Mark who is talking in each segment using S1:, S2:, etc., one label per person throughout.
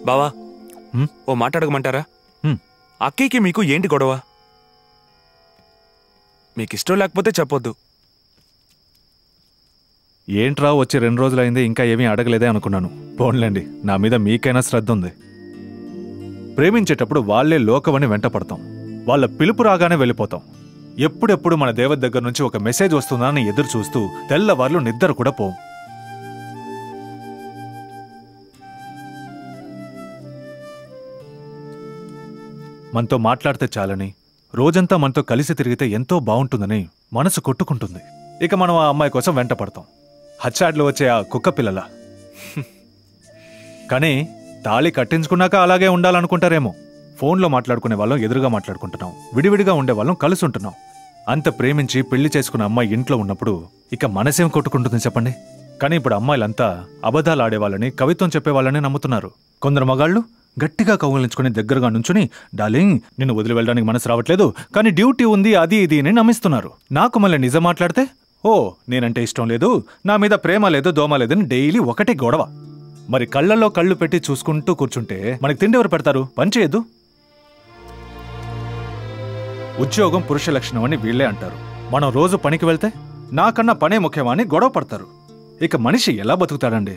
S1: బావా ఓ మాట అడగమంటారా? అక్కయ్యకి మీకు ఏంటి గొడవ? మీకిష్టం లేకపోతే చెప్పొద్దు.
S2: ఏంట్రా వచ్చి 2 రోజులైంది ఇంకా ఏమీ అడగలేదే అనుకున్నాను. పోన్లేండి, నా మీద మీకైనా శ్రద్ధ ఉంది. ప్రేమించేటప్పుడు వాళ్లే లోకమని వెంట పడతాం. వాళ్ళ పిలుపు రాగానే వెళ్ళిపోతాం. ఎప్పుడెప్పుడు మన దేవత దగ్గర నుంచి ఒక మెసేజ్ వస్తుందని ఎదురు చూస్తూ తెల్లవార్లు నిద్ర కూడా పోం. మనతో మాట్లాడితే చాలని, రోజంతా మనతో కలిసి తిరిగితే ఎంతో బాగుంటుందని మనసు కొట్టుకుంటుంది. ఇక మనం ఆ అమ్మాయి కోసం వెంట పడతాం. హచ్చాడ్లు వచ్చే ఆ కుక్క పిల్లల. కానీ తాళి కట్టించుకున్నాక అలాగే ఉండాలనుకుంటారేమో. ఫోన్లో మాట్లాడుకునే వాళ్ళం ఎదురుగా మాట్లాడుకుంటున్నాం, విడివిడిగా ఉండే వాళ్ళం కలిసి ఉంటున్నాం. అంత ప్రేమించి పెళ్లి చేసుకున్న అమ్మాయి ఇంట్లో ఉన్నప్పుడు ఇక మనసేం కొట్టుకుంటుంది చెప్పండి? కానీ ఇప్పుడు అమ్మాయిలంతా అబద్ధాలు ఆడేవాళ్ళని, కవిత్వం చెప్పేవాళ్ళని నమ్ముతున్నారు. కొందరు మగాళ్ళు గట్టిగా కౌగిలించుకుని దగ్గరగా నుంచుని, డార్లింగ్ నిన్ను వదిలి వెళ్ళడానికి మనసు రావట్లేదు, కానీ డ్యూటీ ఉంది అది ఇది అని నమ్మిస్తున్నారు. నాకు మళ్ళీ నిజం మాట్లాడితే, ఓ నేనంటే ఇష్టం లేదు, నా మీద ప్రేమ లేదు, దోమ లేదని డైలీ ఒకటే గొడవ. మరి కళ్ళల్లో కళ్ళు పెట్టి చూసుకుంటూ కూర్చుంటే మనకి తిండి ఎవరు పెడతారు? పని చేయొద్దు. ఉద్యోగం పురుష లక్షణం అని వీళ్లే అంటారు. మనం రోజు పనికి వెళ్తే నాకన్నా పనే ముఖ్యమని గొడవ పడతారు. ఇక మనిషి ఎలా బతుకుతాడండి?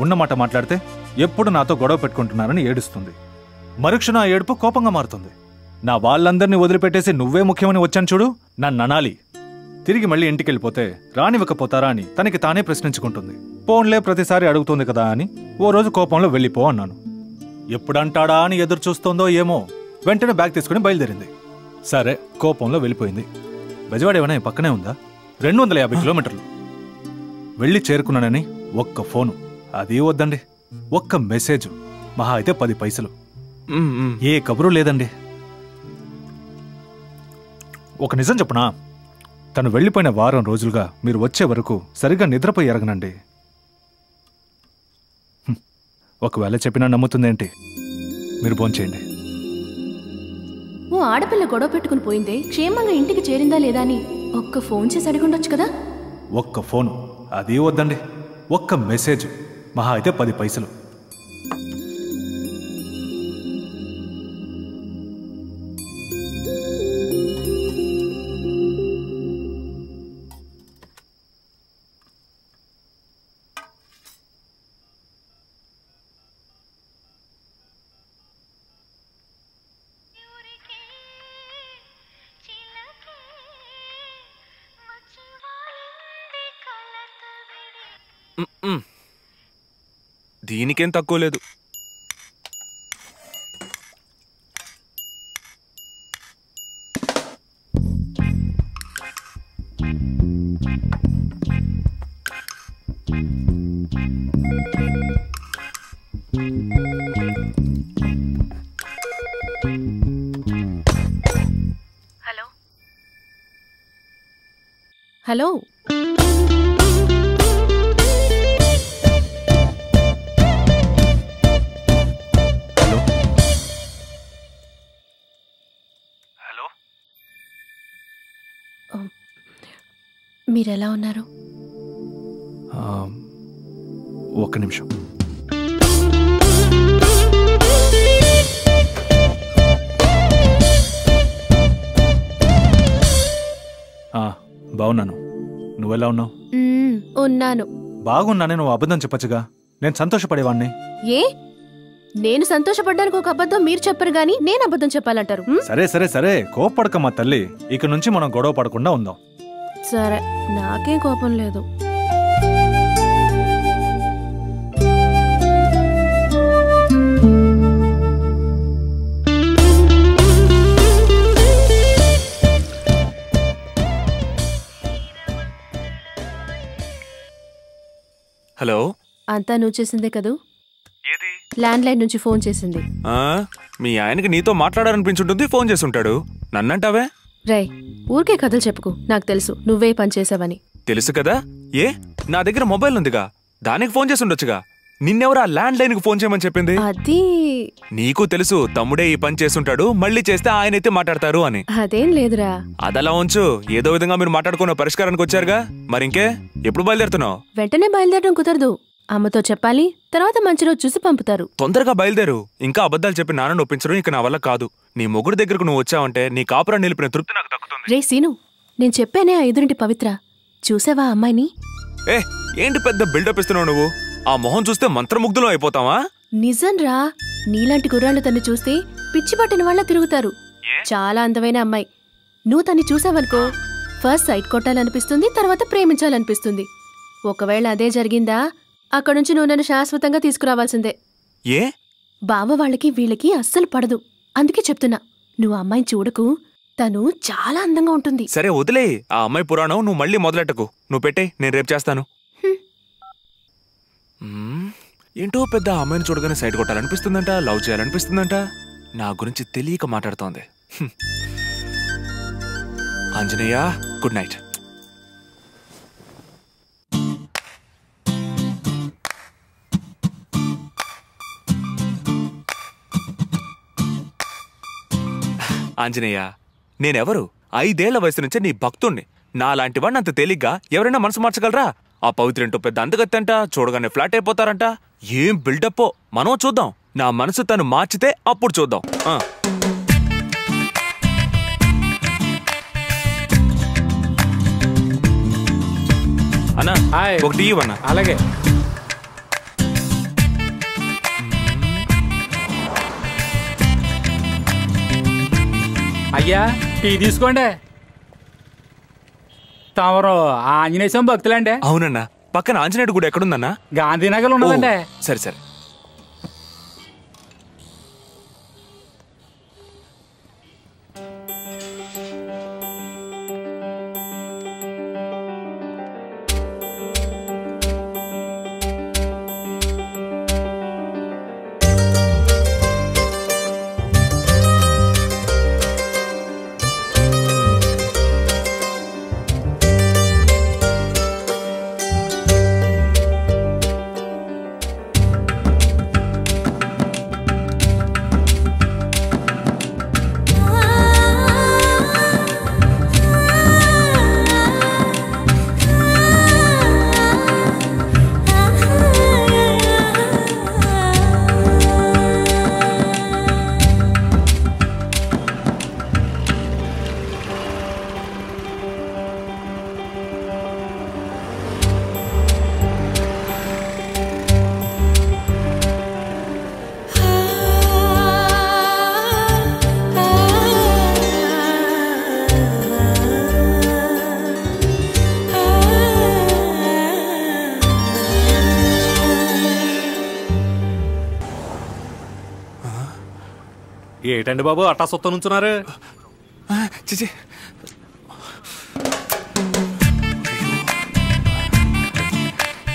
S2: ఉన్నమాట మాట్లాడితే ఎప్పుడు నాతో గొడవ పెట్టుకుంటున్నారని ఏడుస్తుంది. మరుక్షణ ఆ ఏడుపు కోపంగా మారుతుంది. నా వాళ్ళందరినీ వదిలిపెట్టేసి నువ్వే ముఖ్యమని వచ్చాను చూడు, నన్ను అనాలి. తిరిగి మళ్ళీ ఇంటికెళ్ళిపోతే రానివ్వకపోతారా అని తనకి తానే ప్రశ్నించుకుంటుంది. పోన్లే ప్రతిసారి అడుగుతుంది కదా అని ఓ రోజు కోపంలో వెళ్ళిపో అన్నాను. ఎప్పుడంటాడా అని ఎదురు చూస్తోందో ఏమో, వెంటనే బ్యాగ్ తీసుకుని బయలుదేరింది. సరే కోపంలో వెళ్ళిపోయింది. బెజవాడ ఏమైనా పక్కనే ఉందా? 250 కిలోమీటర్లు. వెళ్ళి చేరుకున్నానని ఒక్క ఫోను, అది వద్దండి, ఒక్క మెసేజ్, మహా అయితే 10 పైసలు. ఏ కబురు లేదండి. ఒక నిజం చెప్పునా, తను వెళ్ళిపోయిన వారం రోజులుగా మీరు వచ్చే వరకు సరిగ్గా నిద్రపోయి ఎరగనండి. ఒకవేళ చెప్పినా నమ్ముతుందేంటి? మీరు భోంచేయండి.
S3: ఓ ఆడపిల్ల గొడవ పెట్టుకుని పోయిందే, క్షేమంగా ఇంటికి చేరిందా లేదా అని ఒక్క ఫోన్ చేసి అడిగుండొచ్చు కదా.
S2: ఒక్క ఫోను, అది వద్దండి, ఒక్క మెసేజ్, మహా అయితే 10 పైసలు.
S1: దీనికేం తక్కువ లేదు.
S3: హలో మీరెలా ఉన్నారు?
S2: ఒక్క నిమిషం. బాగున్నాను. నువ్వెలా ఉన్నావు?
S3: ఉన్నాను.
S2: బాగున్నానే. నువ్వు అబద్ధం చెప్పచ్చుగా, నేను సంతోషపడేవాణ్ణి.
S3: ఏ నేను సంతోషపడ్డానికి ఒక అబద్ధం మీరు చెప్పరు గాని నేను అబద్ధం చెప్పాలంటారు?
S2: సరే సరే సరే, కోపడకమ్మా తల్లి. ఇక నుంచి మనం గొడవ పడకుండా ఉందాం.
S3: సరే, నాకేం కోపం లేదు.
S1: హలో,
S3: అంతా నువ్వు చేసిందే కదూ? ల్యాండ్ లైన్ నుంచి ఫోన్ చేసింది.
S1: మీ ఆయనకి నీతో మాట్లాడాలనిపించుంటుంది, ఫోన్ చేస్తుంటాడు. నన్నంటావే?
S3: రై, ఊరికే కథలు చెప్పుకో. నాకు తెలుసు నువ్వే పని చేసావని.
S1: తెలుసు కదా. ఏ, నా దగ్గర మొబైల్ ఉందిగా, దానికి ఫోన్ చేసి ఉండొచ్చుగా. నిన్నెవరు ఆ ల్యాండ్ లైన్ కు ఫోన్ చేయమని చెప్పింది?
S3: అది
S1: నీకు తెలుసు తమ్ముడే ఈ పని చేస్తుంటాడు, మళ్ళీ చేస్తే ఆయనైతే మాట్లాడతారు అని.
S3: అదేం లేదురా.
S1: అదలా ఉంచు. ఏదో విధంగా మీరు మాట్లాడుకున్న పరిష్కారానికి వచ్చారుగా, మరింకే ఎప్పుడు బయలుదేరుతున్నావు?
S3: వెంటనే బయలుదేరడం కుదరదు. అమ్మతో చెప్పాలి, తర్వాత మంచి రోజు చూసి పంపుతారు.
S1: తొందరగా బయలుదేరు. ఇంకా అబద్ధాలు చెప్పి నాన్న ఒప్పించడం ఇక నా వల్ల కాదు. నీ మొగుడు దగ్గరకు నువ్వు వచ్చావంటే నీ కాపురం నిలిపిన తృప్తి నాకు దక్కుతుంది.
S3: రే సీను, నేను చెప్పానే ఆ ఎదురింటి పవిత్ర, చూసావా అమ్మాయిని?
S1: ఏంటి పెద్ద బిల్డప్ ఇస్తున్నావు నువ్వు? ఆ మొహం చూస్తే మంత్రముగ్ధులం అయిపోతావా?
S3: నిజంరా, నీలాంటి కుర్రాళ్ళు తన్ని చూస్తే పిచ్చి పట్టిన వాళ్ళ తిరుగుతారు. చాలా అందమైన అమ్మాయి. నువ్వు తన్ని చూసావనుకో, ఫస్ట్ సైట్ కొట్టాలనిపిస్తుంది, తర్వాత ప్రేమించాలనిపిస్తుంది. ఒకవేళ అదే జరిగిందా, అక్కడుంచి నువ్వు నన్ను శాశ్వతంగా తీసుకురావాల్సిందే.
S1: ఏ
S3: బావ వాళ్ళకి వీళ్ళకి అస్సలు పడదు. అందుకే చెప్తున్నా, నువ్వు అమ్మాయిని చూడకు, తను చాలా అందంగా ఉంటుంది.
S1: సరే వదిలే ఆ అమ్మాయి పురాణం. నువ్వు మళ్ళీ మొదలెట్టకు. నువ్వు పెట్టే, నేను రేపు చేస్తాను. ఏంటో పెద్ద అమ్మాయిని చూడగానే సైడ్ కొట్టాలనిపిస్తుందంట, లవ్ చేయాలనిపిస్తుందంట. నా గురించి తెలియక మాట్లాడుతోంది. Anjaneya, good night. ఆంజనేయ, నేనెవరు? 5 ఏళ్ల వయసు నుంచే నీ భక్తుణ్ణి. నాలాంటి వాడిని అంత తేలిగ్గా ఎవరైనా మనసు మార్చగలరా? ఆ పవిత్రేంటో పెద్ద అందగత్తంట, చూడగానే ఫ్లాట్ అయిపోతారంట. ఏం బిల్డప్పో మనం చూద్దాం. నా మనసు తను మార్చితే అప్పుడు చూద్దాం. అన్నా, ఒక టీ ఇవ్వన్నా.
S4: అలాగే. అయ్యా, టీ తీసుకోండి. తమరు ఆంజనేయ స్వామి భక్తులండి?
S1: అవునన్నా. పక్కన ఆంజనేయుడు గుడి ఎక్కడుందన్నా?
S4: గాంధీనగర్ ఉన్నదండి.
S1: సరే సరే.
S2: ఏటండి బాబు అట్టా సొత్త నుంచున్నారు?
S1: చిచి,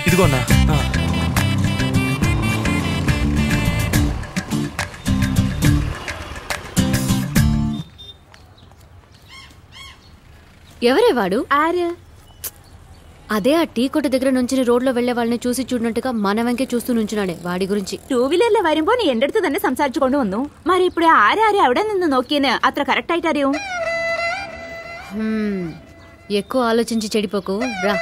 S1: ఇదిగోన్నా.
S3: ఎవరే వాడు? అదే ఆ టీ కొట్టు దగ్గర నుంచి రోడ్లో వెళ్లే వాళ్ళని చూసి చూడనట్టుగా మన వెంకే చూస్తూ నుంచున్నాడే. വാടി കുറിച്ച്
S5: 2 വീലറിലെ വരുമ്പോ നീ എന്റെ അടുത്ത് തന്നെ സംസാരിച്ചുകൊണ്ട് വന്നു. మరి ఇప్పుడు ആരെ അവിടെ നിന്ന് നോക്കിയെന്ന് അത്ര കറക്റ്റ് ആയിട്ട് അറിയും.
S3: ఎక్కువ ఆలోచించి చెడిపోకు రా.